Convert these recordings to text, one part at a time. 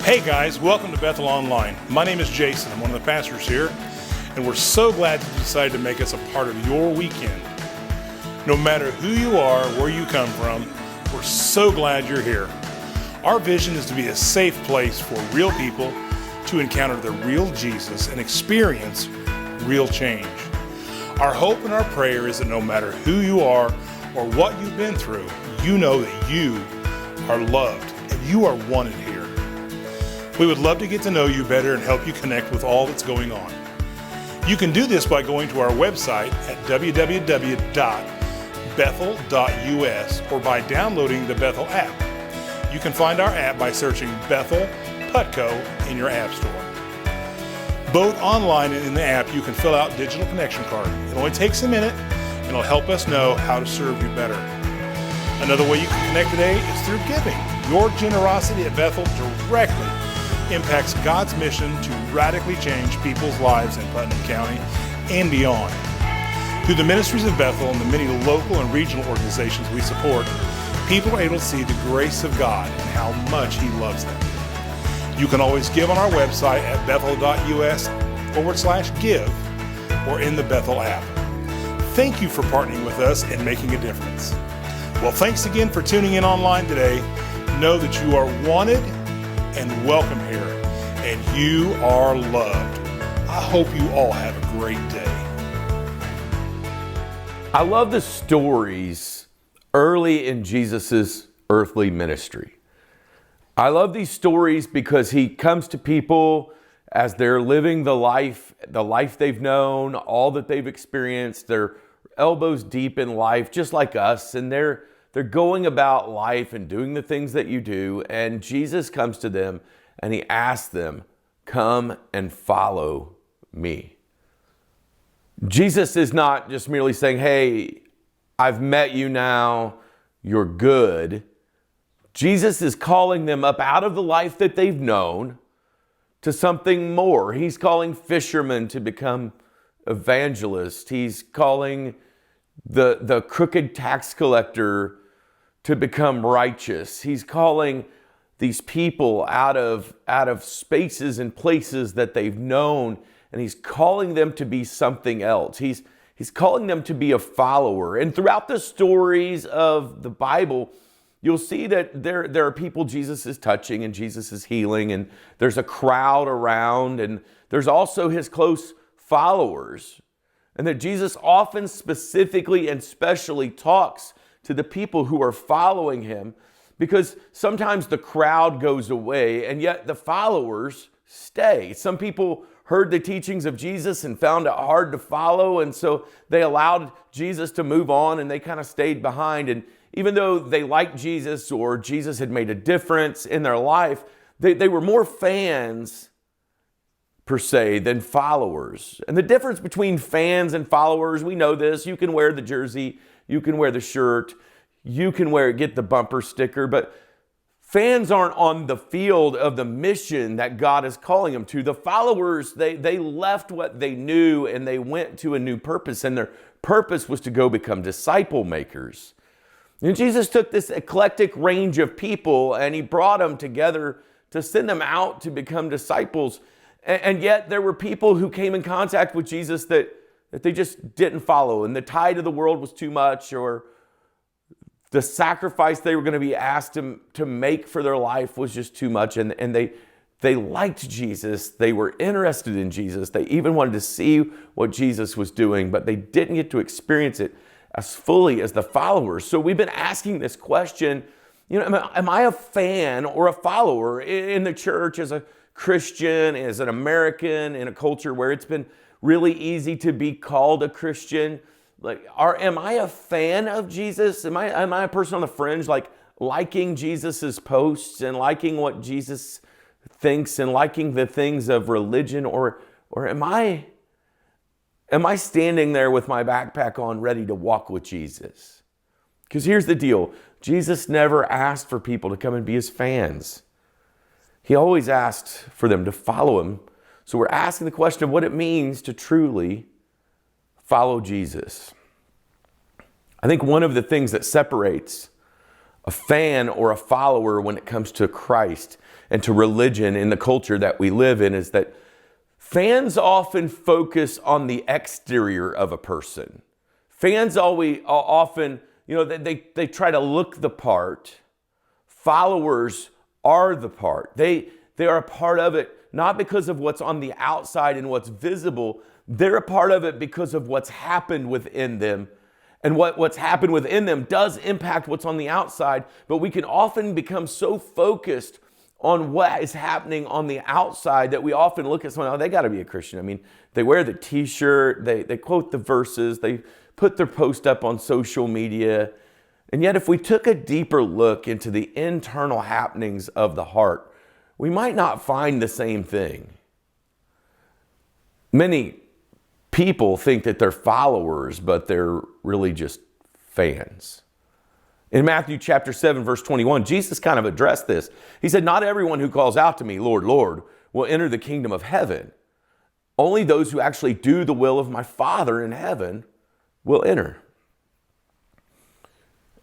Hey guys, welcome to Bethel Online. My name is Jason. I'm one of the pastors here, and we're so glad you decided to make us a part of your weekend. No matter who you are, where you come from, we're so glad you're here. Our vision is to be a safe place for real people to encounter the real Jesus and experience real change. Our hope and our prayer is that no matter who you are or what you've been through, you know that you are loved and you are wanted here. We would love to get to know you better and help you connect with all that's going on. You can do this by going to our website at www.bethel.us or by downloading the Bethel app. You can find our app by searching Bethel Putco in your app store. Both online and in the app, you can fill out digital connection card. It only takes a minute and it'll help us know how to serve you better. Another way you can connect today is through giving. Your generosity at Bethel directly impacts God's mission to radically change people's lives in Putnam County and beyond. Through the ministries of Bethel and the many local and regional organizations we support, people are able to see the grace of God and how much He loves them. You can always give on our website at bethel.us/give or in the Bethel app. Thank you for partnering with us and making a difference. Well, thanks again for tuning in online today. Know that you are wanted and welcome here, and you are loved. I hope you all have a great day. I love the stories early in Jesus's earthly ministry. I love these stories because He comes to people as they're living the life they've known, all that they've experienced. They're elbows deep in life, just like us, and they're going about life and doing the things that you do, and Jesus comes to them and He asks them, "Come and follow me." Jesus is not just merely saying, "Hey, I've met you now, you're good." Jesus is calling them up out of the life that they've known to something more. He's calling fishermen to become evangelists. He's calling the crooked tax collector to become righteous. He's calling these people out of spaces and places that they've known, and He's calling them to be something else. He's calling them to be a follower. And throughout the stories of the Bible, you'll see that there are people Jesus is touching and Jesus is healing, and there's a crowd around, and there's also His close followers. And that Jesus often specifically and specially talks to the people who are following Him, because sometimes the crowd goes away and yet the followers stay. Some people heard the teachings of Jesus and found it hard to follow, and so they allowed Jesus to move on and they kind of stayed behind. And even though they liked Jesus or Jesus had made a difference in their life, they were more fans per se than followers. And the difference between fans and followers, we know this. You can wear the jersey, you can wear the shirt, you can get the bumper sticker, but fans aren't on the field of the mission that God is calling them to. The followers, they left what they knew and they went to a new purpose, and their purpose was to go become disciple makers. And Jesus took this eclectic range of people and He brought them together to send them out to become disciples. And yet there were people who came in contact with Jesus that they just didn't follow, and the tide of the world was too much, or the sacrifice they were going to be asked to make for their life was just too much. And they liked Jesus. They were interested in Jesus. They even wanted to see what Jesus was doing, but they didn't get to experience it as fully as the followers. So we've been asking this question, am I a fan or a follower in the church as a Christian, as an American, in a culture where it's been really easy to be called a Christian? Am I a fan of Jesus? Am I a person on the fringe, liking Jesus's posts and liking what Jesus thinks and liking the things of religion, or am I standing there with my backpack on, ready to walk with Jesus? Because here's the deal: Jesus never asked for people to come and be His fans. He always asked for them to follow Him. So we're asking the question of what it means to truly follow Jesus. I think one of the things that separates a fan or a follower when it comes to Christ and to religion in the culture that we live in is that fans often focus on the exterior of a person. Fans often, they try to look the part. Followers are the part. They are a part of it, not because of what's on the outside and what's visible. They're a part of it because of what's happened within them. And what's happened within them does impact what's on the outside, but we can often become so focused on what is happening on the outside that we often look at someone, oh, they got to be a Christian. I mean, they wear the t-shirt, they quote the verses, they put their post up on social media. And yet if we took a deeper look into the internal happenings of the heart, we might not find the same thing. Many people think that they're followers, but they're really just fans. In Matthew chapter 7, verse 21, Jesus kind of addressed this. He said, not everyone who calls out to me, Lord, Lord, will enter the kingdom of heaven. Only those who actually do the will of my Father in heaven will enter.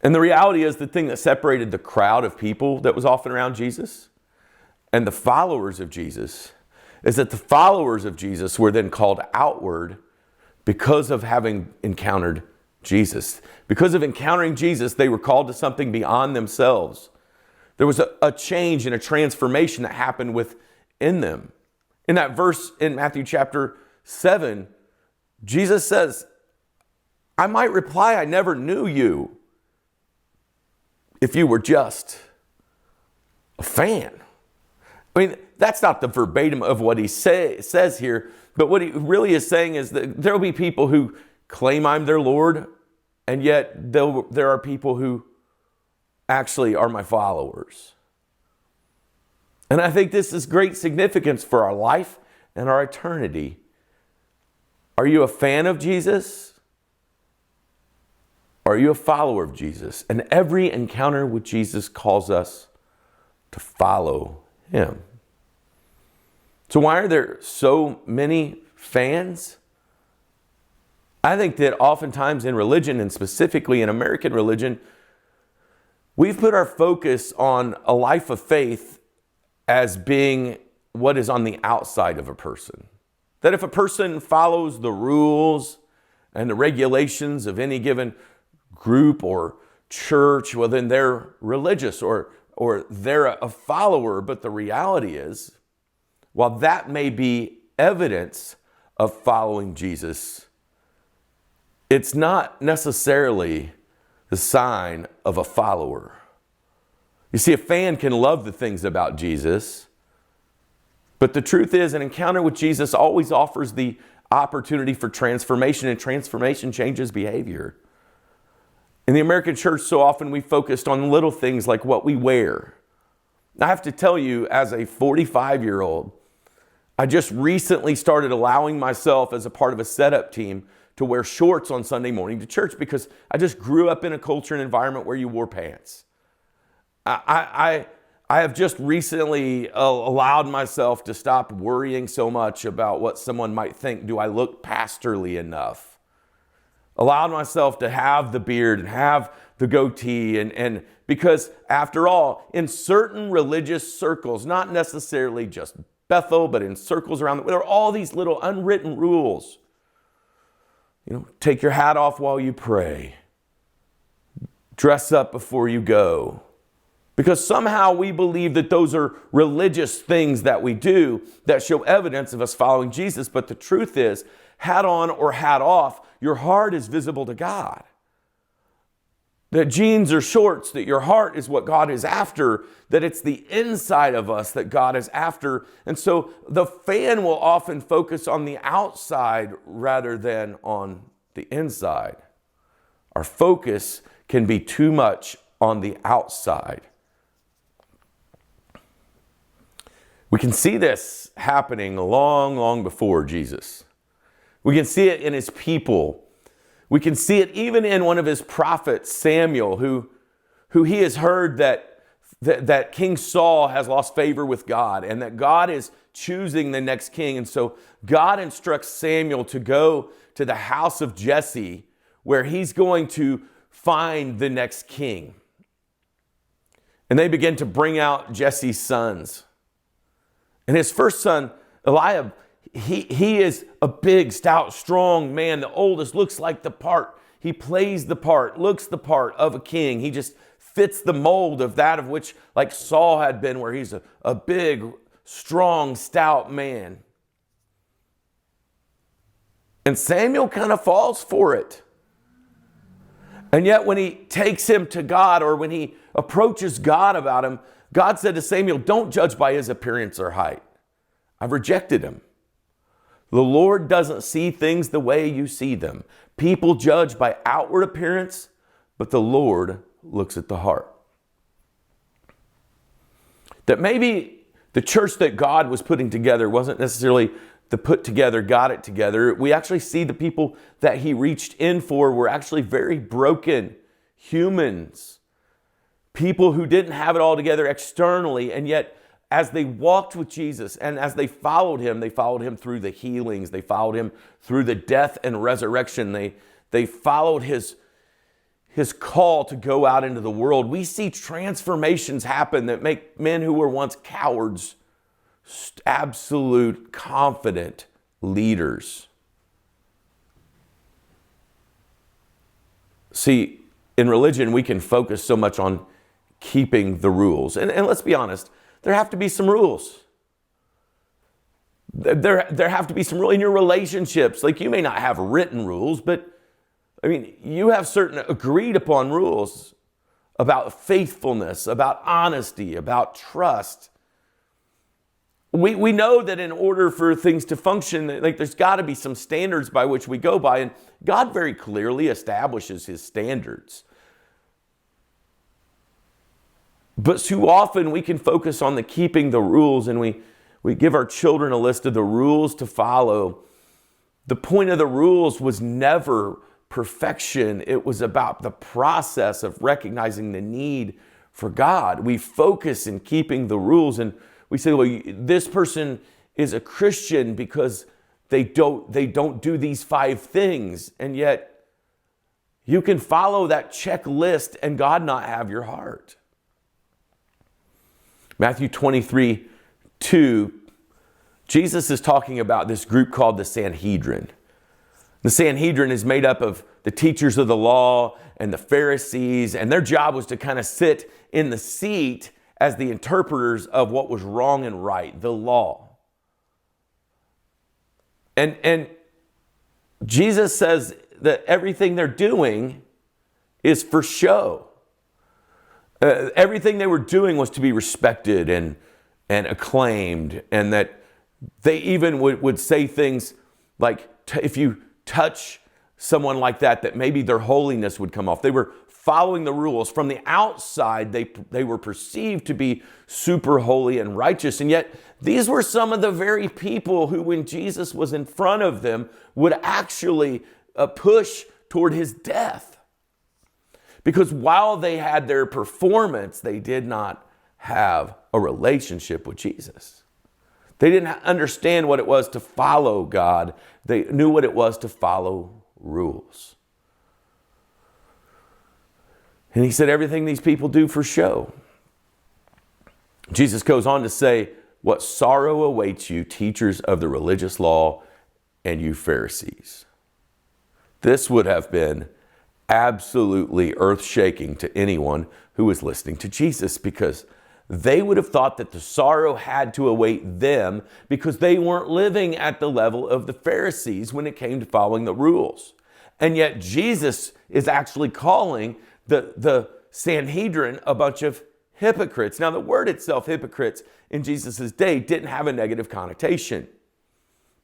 And the reality is the thing that separated the crowd of people that was often around Jesus and the followers of Jesus is that the followers of Jesus were then called outward because of having encountered Jesus. Because of encountering Jesus, they were called to something beyond themselves. There was a change and a transformation that happened within them. In that verse in Matthew chapter 7, Jesus says, I might reply, I never knew you if you were just a fan. I mean, that's not the verbatim of what he says here, but what he really is saying is that there will be people who claim I'm their Lord, and yet there are people who actually are my followers. And I think this is great significance for our life and our eternity. Are you a fan of Jesus? Or are you a follower of Jesus? And every encounter with Jesus calls us to follow him. So why are there so many fans? I think that oftentimes in religion, and specifically in American religion, we've put our focus on a life of faith as being what is on the outside of a person. That if a person follows the rules and the regulations of any given group or church, well, then they're religious or they're a follower. But the reality is, while that may be evidence of following Jesus, it's not necessarily the sign of a follower. You see, a fan can love the things about Jesus, but the truth is an encounter with Jesus always offers the opportunity for transformation, and transformation changes behavior. In the American church, so often we focused on little things like what we wear. I have to tell you, as a 45-year-old, I just recently started allowing myself as a part of a setup team to wear shorts on Sunday morning to church because I just grew up in a culture and environment where you wore pants. I have just recently allowed myself to stop worrying so much about what someone might think. Do I look pastorly enough? Allowed myself to have the beard and have the goatee and because after all, in certain religious circles, not necessarily just Bethel, but in circles around, there are all these little unwritten rules. Take your hat off while you pray. Dress up before you go. Because somehow we believe that those are religious things that we do that show evidence of us following Jesus. But the truth is, hat on or hat off, your heart is visible to God. That jeans or shorts, that your heart is what God is after, that it's the inside of us that God is after. And so the fan will often focus on the outside rather than on the inside. Our focus can be too much on the outside. We can see this happening long, long before Jesus. We can see it in his people. We can see it even in one of his prophets, Samuel, who he has heard that King Saul has lost favor with God and that God is choosing the next king. And so God instructs Samuel to go to the house of Jesse where he's going to find the next king. And they begin to bring out Jesse's sons. And his first son, Eliab, he is a big, stout, strong man. The oldest, looks like the part. He plays the part, looks the part of a king. He just fits the mold of that of which like Saul had been, where he's a big, strong, stout man. And Samuel kind of falls for it. And yet when he takes him to God, or when he approaches God about him, God said to Samuel, don't judge by his appearance or height. I've rejected him. The Lord doesn't see things the way you see them. People judge by outward appearance, but the Lord looks at the heart. That maybe the church that God was putting together wasn't necessarily the put together, got it together. We actually see the people that he reached in for were actually very broken humans. People who didn't have it all together externally, and yet as they walked with Jesus and as they followed him through the healings. They followed him through the death and resurrection. They followed his call to go out into the world. We see transformations happen that make men who were once cowards absolute confident leaders. See, in religion, we can focus so much on keeping the rules. And let's be honest, there have to be some rules. There have to be some rules in your relationships. Like, you may not have written rules, but I mean, you have certain agreed upon rules about faithfulness, about honesty, about trust. We know that in order for things to function, like, there's got to be some standards by which we go by, and God very clearly establishes his standards. But too often we can focus on the keeping the rules, and we give our children a list of the rules to follow. The point of the rules was never perfection. It was about the process of recognizing the need for God. We focus in keeping the rules, and we say, well, this person is a Christian because they don't do these 5 things. And yet you can follow that checklist and God not have your heart. Matthew 23:2, Jesus is talking about this group called the Sanhedrin. The Sanhedrin is made up of the teachers of the law and the Pharisees, and their job was to kind of sit in the seat as the interpreters of what was wrong and right, the law. And Jesus says that everything they're doing is for show. Everything they were doing was to be respected and acclaimed, and that they even would say things like, if you touch someone like that maybe their holiness would come off. They were following the rules. From the outside, they were perceived to be super holy and righteous, and yet these were some of the very people who, when Jesus was in front of them, would actually push toward his death. Because while they had their performance, they did not have a relationship with Jesus. They didn't understand what it was to follow God. They knew what it was to follow rules. And he said everything these people do for show. Jesus goes on to say, what sorrow awaits you, teachers of the religious law, and you Pharisees. This would have been absolutely earth-shaking to anyone who was listening to Jesus, because they would have thought that the sorrow had to await them because they weren't living at the level of the Pharisees when it came to following the rules. And yet Jesus is actually calling the Sanhedrin a bunch of hypocrites. Now, the word itself, hypocrites, in Jesus' day didn't have a negative connotation,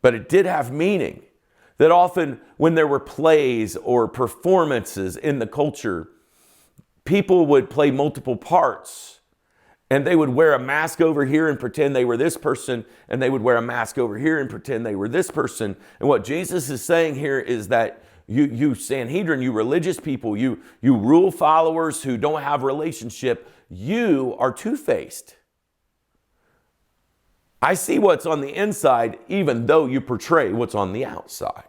but it did have meaning. That often when there were plays or performances in the culture, people would play multiple parts, and they would wear a mask over here and pretend they were this person, and they would wear a mask over here and pretend they were this person. And what Jesus is saying here is that you Sanhedrin, you religious people, you rule followers who don't have a relationship, you are two-faced. I see what's on the inside, even though you portray what's on the outside.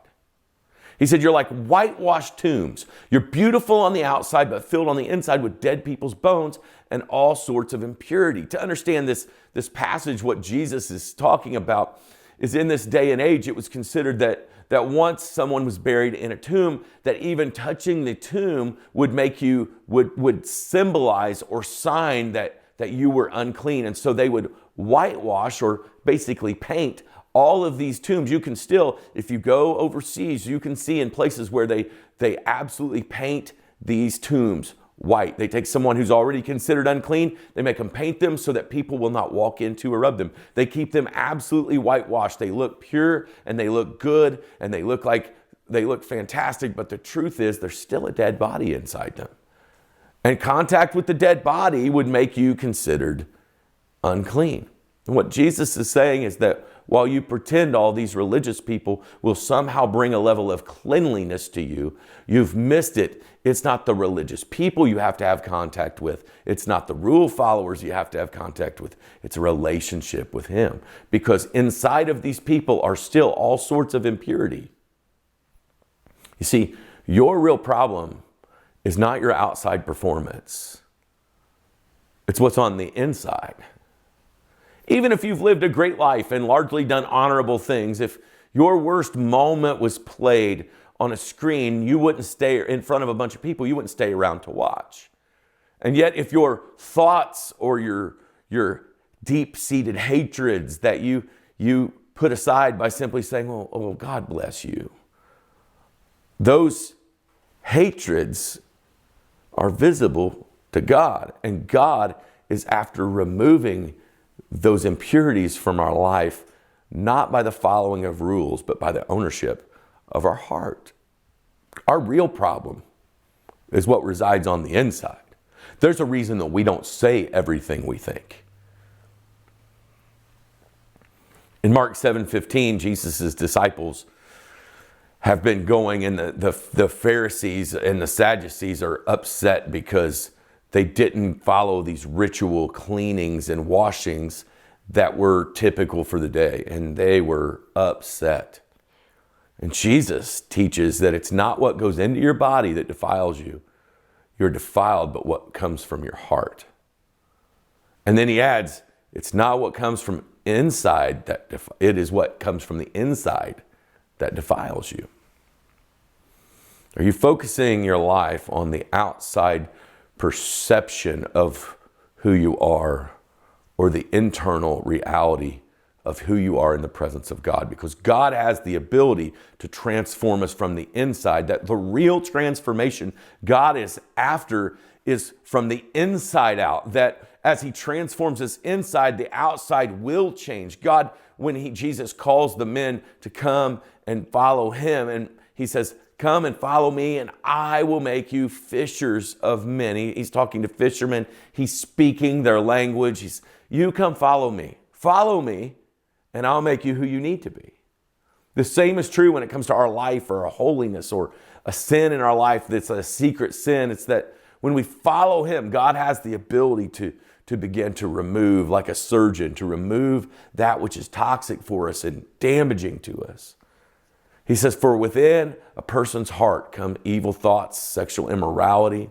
He said, you're like whitewashed tombs. You're beautiful on the outside, but filled on the inside with dead people's bones and all sorts of impurity. To understand this passage, what Jesus is talking about is in this day and age, it was considered that once someone was buried in a tomb, that even touching the tomb would make you, would symbolize or sign that you were unclean. And so they would whitewash or basically paint all of these tombs. You can still, if you go overseas, you can see in places where they absolutely paint these tombs white. They take someone who's already considered unclean, they make them paint them so that people will not walk into or rub them. They keep them absolutely whitewashed. They look pure and they look good and they look fantastic, but the truth is there's still a dead body inside them. And contact with the dead body would make you considered unclean. And what Jesus is saying is that while you pretend all these religious people will somehow bring a level of cleanliness to you, you've missed it. It's not the religious people you have to have contact with. It's not the rule followers you have to have contact with. It's a relationship with Him. Because inside of these people are still all sorts of impurity. You see, your real problem is not your outside performance. It's what's on the inside. Even if you've lived a great life and largely done honorable things, if your worst moment was played on a screen, you wouldn't stay in front of a bunch of people. You wouldn't stay around to watch. And yet, if your thoughts or your deep-seated hatreds that you put aside by simply saying, oh, God bless you, those hatreds are visible to God. And God is after removing those impurities from our life, not by the following of rules, but by the ownership of our heart. Our real problem is what resides on the inside. There's a reason that we don't say everything we think. In Mark 7:15, Jesus' disciples have been going, and the Pharisees and the Sadducees are upset because they didn't follow these ritual cleanings and washings that were typical for the day, and they were upset. And Jesus teaches that it's not what goes into your body that defiles you. You're defiled, but what comes from your heart. And then he adds, it's not what comes from inside it is what comes from the inside that defiles you. Are you focusing your life on the outside perception of who you are, or the internal reality of who you are in the presence of God? Because God has the ability to transform us from the inside. That the real transformation God is after is from the inside out. That as He transforms us inside, the outside will change. God, when Jesus calls the men to come and follow Him, and He says, come and follow me, and I will make you fishers of men. He's talking to fishermen. He's speaking their language. You come follow me. Follow me, and I'll make you who you need to be. The same is true when it comes to our life, or a holiness, or a sin in our life that's a secret sin. It's that when we follow Him, God has the ability to begin to remove, like a surgeon, to remove that which is toxic for us and damaging to us. He says, for within a person's heart come evil thoughts, sexual immorality,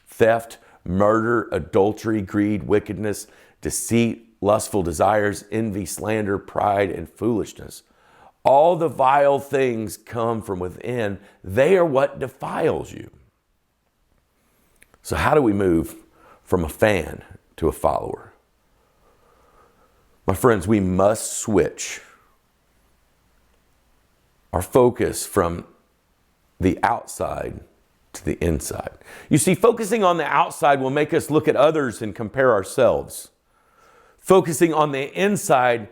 theft, murder, adultery, greed, wickedness, deceit, lustful desires, envy, slander, pride, and foolishness. All the vile things come from within. They are what defiles you. So how do we move from a fan to a follower? My friends, we must switch our focus from the outside to the inside. You see, focusing on the outside will make us look at others and compare ourselves. Focusing on the inside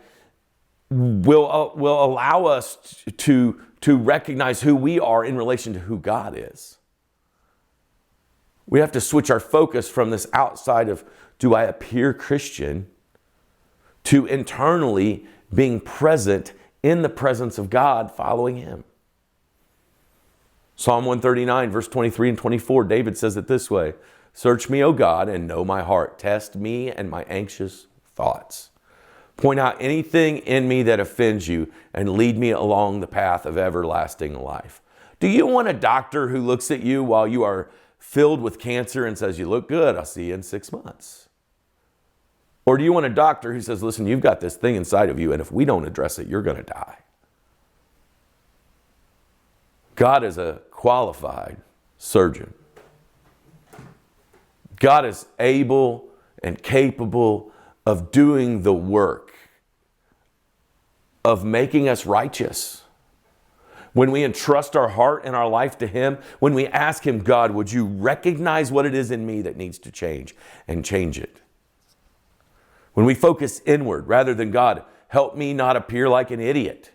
will allow us to recognize who we are in relation to who God is. We have to switch our focus from this outside of, do I appear Christian, to internally being present in the presence of God, following Him. Psalm 139, verse 23 and 24, David says it this way, search me, O God, and know my heart. Test me and my anxious thoughts. Point out anything in me that offends you, and lead me along the path of everlasting life. Do you want a doctor who looks at you while you are filled with cancer and says, you look good, I'll see you in 6 months? Or do you want a doctor who says, listen, you've got this thing inside of you, and if we don't address it, you're going to die? God is a qualified surgeon. God is able and capable of doing the work of making us righteous. When we entrust our heart and our life to Him, when we ask Him, God, would you recognize what it is in me that needs to change and change it? When we focus inward rather than God, help me not appear like an idiot.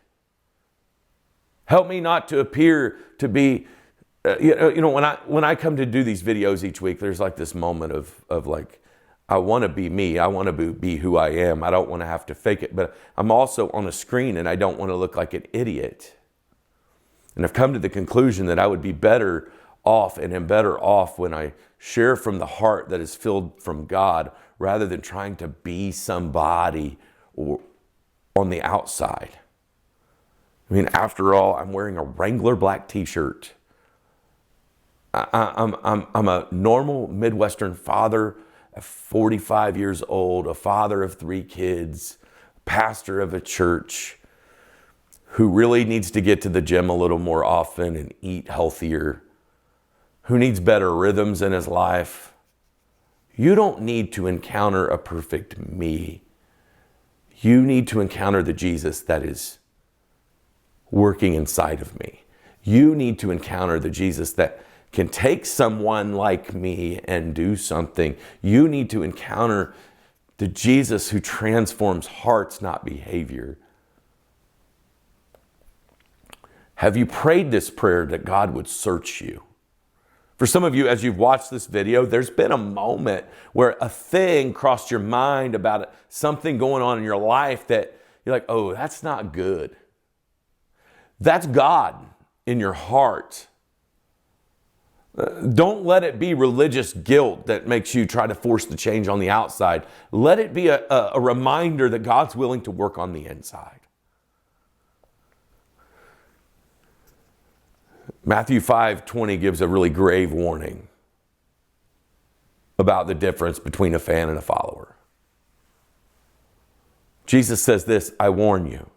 Help me not to appear to be, when I come to do these videos each week, there's like this moment of like, I want to be me. I want to be who I am. I don't want to have to fake it, but I'm also on a screen and I don't want to look like an idiot. And I've come to the conclusion that I would be better off and am better off when I share from the heart that is filled from God rather than trying to be somebody or on the outside. I mean, after all, I'm wearing a Wrangler black t-shirt. I'm a normal Midwestern father at 45 years old, a father of 3 kids, pastor of a church who really needs to get to the gym a little more often and eat healthier, who needs better rhythms in his life. You don't need to encounter a perfect me. You need to encounter the Jesus that is working inside of me. You need to encounter the Jesus that can take someone like me and do something. You need to encounter the Jesus who transforms hearts, not behavior. Have you prayed this prayer that God would search you? For some of you, as you've watched this video, there's been a moment where a thing crossed your mind about something going on in your life that you're like, oh, that's not good. That's God in your heart. Don't let it be religious guilt that makes you try to force the change on the outside. Let it be a reminder that God's willing to work on the inside. Matthew 5:20 gives a really grave warning about the difference between a fan and a follower. Jesus says this, I warn you.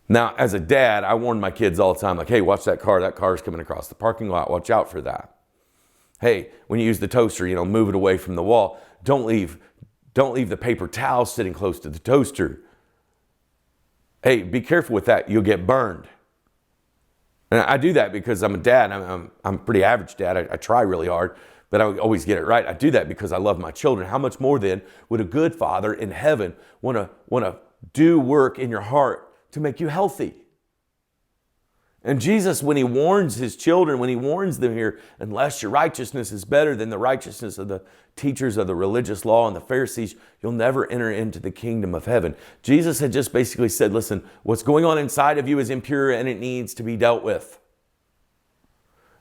Now, as a dad, I warn my kids all the time, like, hey, watch that car's coming across the parking lot, watch out for that. Hey, when you use the toaster, move it away from the wall. Don't leave the paper towel sitting close to the toaster. Hey, be careful with that, you'll get burned. And I do that because I'm a dad. I'm a pretty average dad. I try really hard, but I always get it right. I do that because I love my children. How much more then would a good father in heaven want to do work in your heart to make you healthy? And Jesus, when He warns His children, when He warns them here, unless your righteousness is better than the righteousness of the teachers of the religious law and the Pharisees, you'll never enter into the kingdom of heaven. Jesus had just basically said, listen, what's going on inside of you is impure and it needs to be dealt with.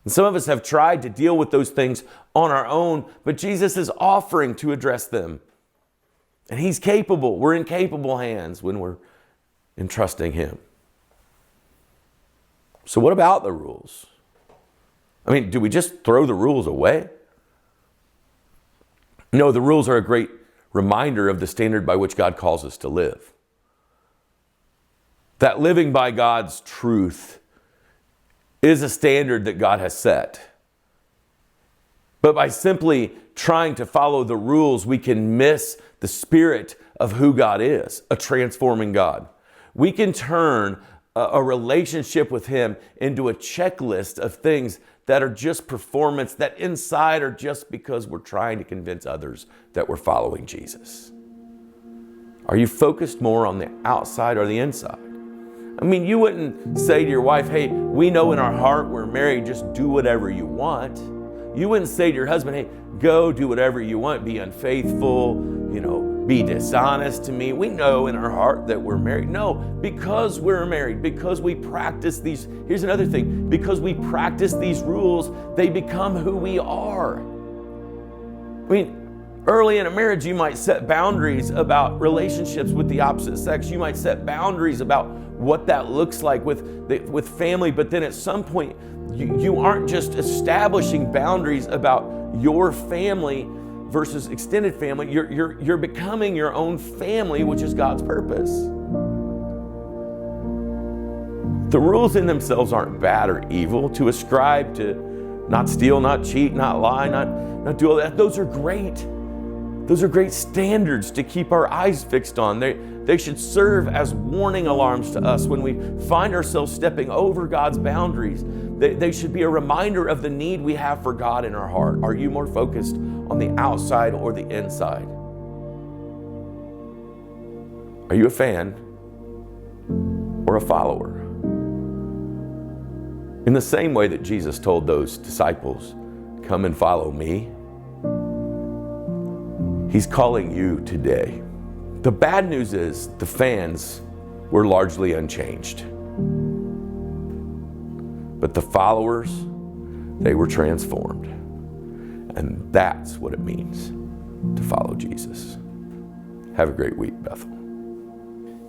And some of us have tried to deal with those things on our own, but Jesus is offering to address them. And He's capable. We're in capable hands when we're entrusting Him. So what about the rules? I mean, do we just throw the rules away? No, the rules are a great reminder of the standard by which God calls us to live. That living by God's truth is a standard that God has set. But by simply trying to follow the rules, we can miss the spirit of who God is, a transforming God. We can turn a relationship with Him into a checklist of things that are just performance, that inside are just because we're trying to convince others that we're following Jesus. Are you focused more on the outside or the inside? I mean, you wouldn't say to your wife, hey, we know in our heart we're married, just do whatever you want. You wouldn't say to your husband, hey, go do whatever you want, be unfaithful, be dishonest to me. We know in our heart that we're married. No, because we're married, because we practice these, here's another thing, because we practice these rules, they become who we are. I mean, Early in a marriage, you might set boundaries about relationships with the opposite sex. You might set boundaries about what that looks like with family. But then at some point, you aren't just establishing boundaries about your family versus extended family. You're becoming your own family, which is God's purpose. The rules in themselves aren't bad or evil. To ascribe to not steal, not cheat, not lie, not do all that, those are great. Those are great standards to keep our eyes fixed on. They should serve as warning alarms to us when we find ourselves stepping over God's boundaries. They should be a reminder of the need we have for God in our heart. Are you more focused on the outside or the inside? Are you a fan or a follower? In the same way that Jesus told those disciples, "Come and follow me," He's calling you today. The bad news is the fans were largely unchanged. But the followers, they were transformed. And that's what it means to follow Jesus. Have a great week, Bethel.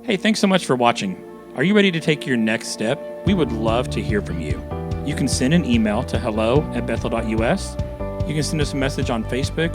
Hey, thanks so much for watching. Are you ready to take your next step? We would love to hear from you. You can send an email to hello@bethel.us. You can send us a message on Facebook